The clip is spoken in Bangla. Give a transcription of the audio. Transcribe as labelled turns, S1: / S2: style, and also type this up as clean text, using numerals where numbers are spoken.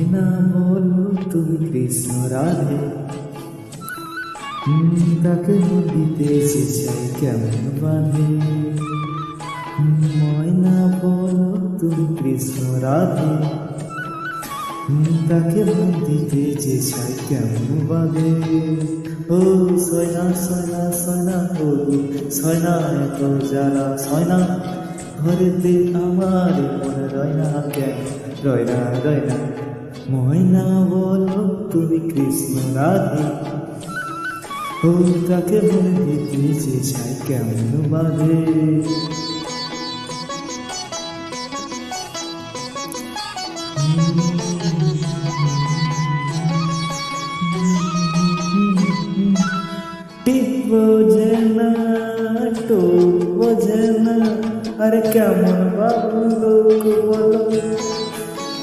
S1: ময়না বলো তুমি কৃষ্ণ রাধে, তাকে নদীতে যে চাই কেমন বাঁধে। ময়না বলো তুমি কৃষ্ণ রাধে, তাকে নদীতে যে চাই কেমন বাঁধে। ও সয়না সয়না সয়না ও সয়না এত জ্বালা সয়না, ঘরেতে আমার মন রয় না কেন, রয় না রয় না। ময়না বলো তুমি কৃষ্ণ রাধে, ও তাকে মনে দিতে যে চাই কেমন বাঁধে। ঠিক বোঝে না, টোক বোঝে না, আরে কেমন বাবু লোক বলো।